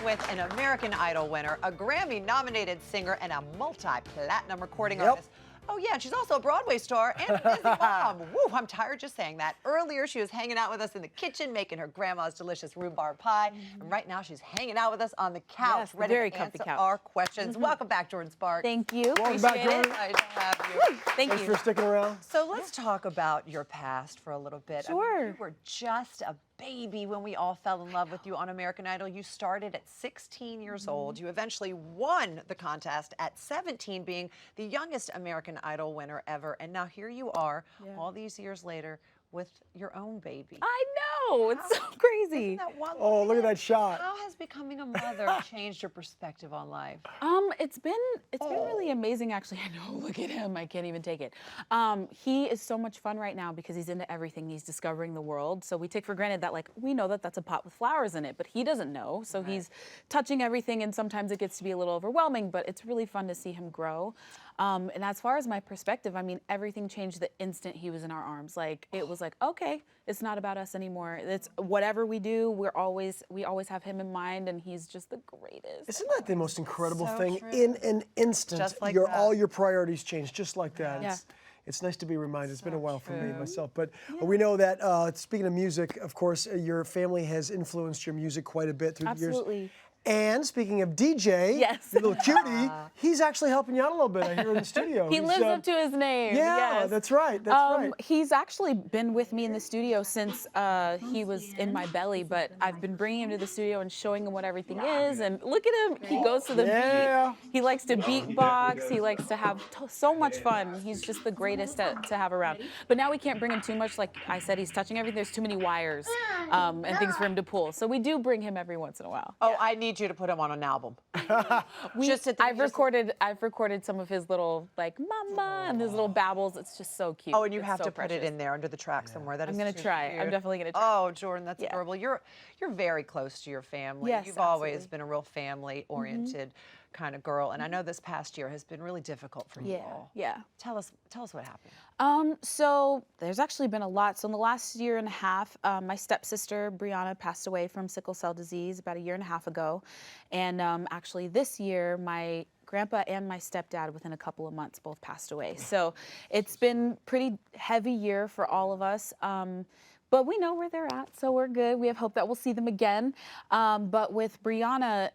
with an American Idol winner, a Grammy-nominated singer, and a multi-platinum recording artist. Oh, yeah, and she's also a Broadway star and a busy mom. Woo, I'm tired just saying that. Earlier, she was hanging out with us in the kitchen, making her grandma's delicious rhubarb pie. And right now, she's hanging out with us on the couch, ready to answer our questions. Welcome back, Jordin Sparks. Thank you. Welcome back, Jordin. Nice to have you. Thanks for sticking around. So let's talk about your past for a little bit. Sure. I mean, you were just a baby when we all fell in love with you on American Idol. You started at 16 years old. You eventually won the contest at 17, being the youngest American Idol winner ever. And now here you are, all these years later, with your own baby. I know, it's so crazy. Isn't that one Oh, look at that shot. How has becoming a mother changed your perspective on life? It's been really amazing, actually. I know, look at him, I can't even take it. He is so much fun right now because he's into everything. He's discovering the world. So we take for granted that, like, we know that that's a pot with flowers in it, but he doesn't know. So he's touching everything, and sometimes it gets to be a little overwhelming, but it's really fun to see him grow. And as far as my perspective, I mean, everything changed the instant he was in our arms. Like, it was like, okay, it's not about us anymore. It's whatever we do, we always have him in mind, and he's just the greatest. Isn't that the most incredible So thing? true. In an instant, Just like all your priorities change just like that. Yeah. It's nice to be reminded. It's been a while for me myself, but we know that speaking of music, of course, your family has influenced your music quite a bit through the years. Absolutely. And speaking of DJ, Yes. the little cutie, he's actually helping you out a little bit. I hear in the studio. He lives up to his name. Yeah, yes. that's right. That's right. He's actually been with me in the studio since he was in my belly, but I've been bringing him to the studio and showing him what everything is. And look at him. He goes to the beat. He likes to beatbox. He likes to have so much fun. He's just the greatest to have around. But now we can't bring him too much. Like I said, he's touching everything. There's too many wires and things for him to pull. So we do bring him every once in a while. Oh, I need you to put him on an album. I've recorded some of his little, like, mama and his little babbles. It's just so cute. Oh, and you It's have so to put it precious. in there under the track somewhere. That I'm is gonna too try. cute. I'm definitely gonna try. Oh, Jordin, that's adorable. You're very close to your family. Yes, You've always absolutely. been a real family-oriented kind of girl, and I know this past year has been really difficult for you all. Yeah. Tell us what happened. So there's actually been a lot. So in the last year and a half, my stepsister, Brianna, passed away from sickle cell disease about a year and a half ago. And actually this year, my grandpa and my stepdad, within a couple of months, both passed away. So it's been pretty heavy year for all of us. But we know where they're at, so we're good. We have hope that we'll see them again. But with Brianna,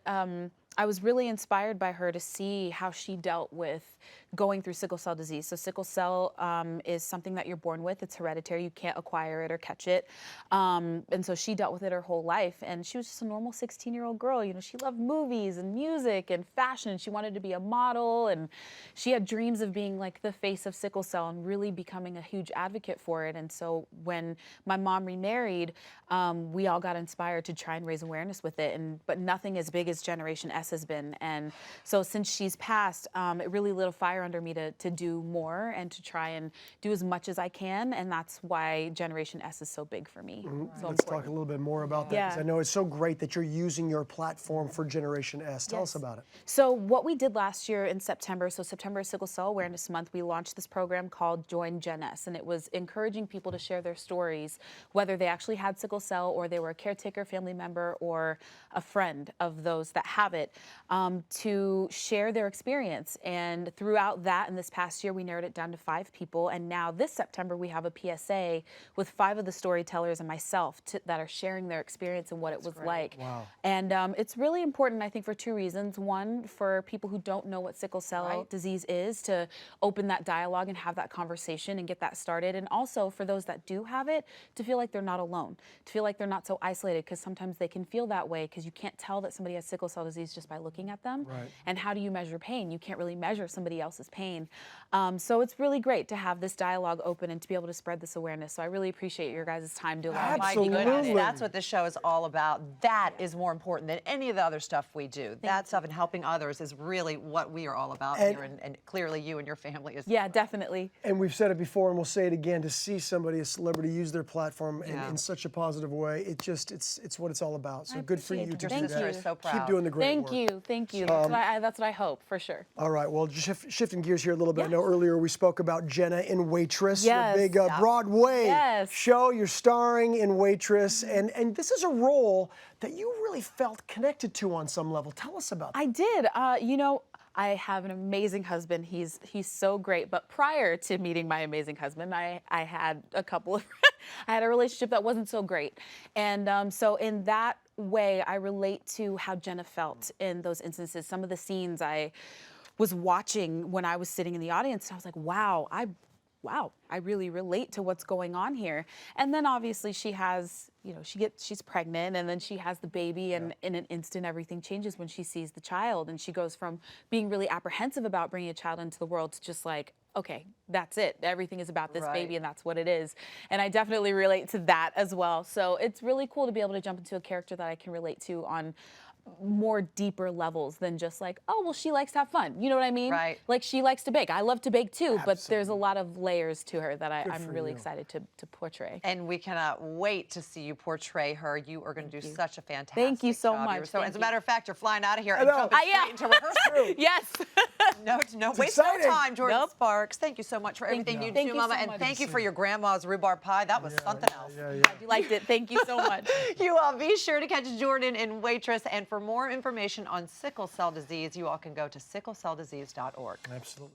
I was really inspired by her to see how she dealt with going through sickle cell disease. So sickle cell is something that you're born with. It's hereditary. You can't acquire it or catch it. And so she dealt with it her whole life. And she was just a normal 16-year-old girl. You know, she loved movies and music and fashion. And she wanted to be a model. And she had dreams of being like the face of sickle cell and really becoming a huge advocate for it. And so when my mom remarried, we all got inspired to try and raise awareness with it. But nothing as big as Generation S has been. And so since she's passed, it really lit a fire under me to do more and to try and do as much as I can, and that's why Generation S is so big for me. So Let's talk a little bit more about that, because I know it's so great that you're using your platform for Generation S. Tell us about it. So what we did last year in September, so September is Sickle Cell Awareness Month, we launched this program called Join Gen S, and it was encouraging people to share their stories, whether they actually had sickle cell or they were a caretaker, family member, or a friend of those that have it, to share their experience. And throughout that, and this past year, we narrowed it down to 5 people. And now this September, we have a PSA with 5 of the storytellers and myself that are sharing their experience and what it was like. Wow. And it's really important, I think, for 2 reasons. One, for people who don't know what sickle cell disease is, to open that dialogue and have that conversation and get that started. And also for those that do have it, to feel like they're not alone, to feel like they're not so isolated, because sometimes they can feel that way because you can't tell that somebody has sickle cell disease just by looking at them. Right. And how do you measure pain? You can't really measure somebody else's pain. So it's really great to have this dialogue open and to be able to spread this awareness. So I really appreciate your guys' time to allow me to be good at Absolutely. it. That's what this show is all about. That is more important than any of the other stuff we do. That stuff and helping others is really what we are all about here, and clearly you and your family is. Yeah, definitely. And we've said it before, and we'll say it again, to see somebody, a celebrity, use their platform in such a positive way, it's what it's all about. So good for you to Your do sister that. is so proud. Keep doing the great work. Thank you. That's what I hope, for sure. All right, well, just shift shifting gears here a little bit. Yes. I know earlier we spoke about Jenna in Waitress, Yes. your big Broadway Yes. show. You're starring in Waitress, and this is a role that you really felt connected to on some level. Tell us about that. I did. You know, I have an amazing husband. He's so great. But prior to meeting my amazing husband, I had a couple of I had a relationship that wasn't so great, and so in that way, I relate to how Jenna felt in those instances. Some of the scenes I was watching when I was sitting in the audience, I was like, wow, I really relate to what's going on here. And then obviously she has, you know, she's pregnant, and then she has the baby, and in an instant everything changes when she sees the child, and she goes from being really apprehensive about bringing a child into the world to just like, okay, that's it. Everything is about this baby, and that's what it is. And I definitely relate to that as well. So it's really cool to be able to jump into a character that I can relate to on more deeper levels than just like, oh, well, she likes to have fun. You know what I mean? Right. Like, she likes to bake. I love to bake too, but there's a lot of layers to her that I'm really excited to portray. And we cannot wait to see you portray her. You are going to do such a fantastic Thank you so job. much. So, Thank as a you. matter of fact, you're flying out of here and know. jumping straight into rehearsal. Yes. No waste no exciting. time, Jordin Nope. Sparks. Thank you so much for everything you Thank do, you Mama. so And much. thank you for your grandma's rhubarb pie. That was something else. You liked it. Thank you so much. You all be sure to catch Jordin in Waitress. And for more information on sickle cell disease, you all can go to sicklecelldisease.org. Absolutely.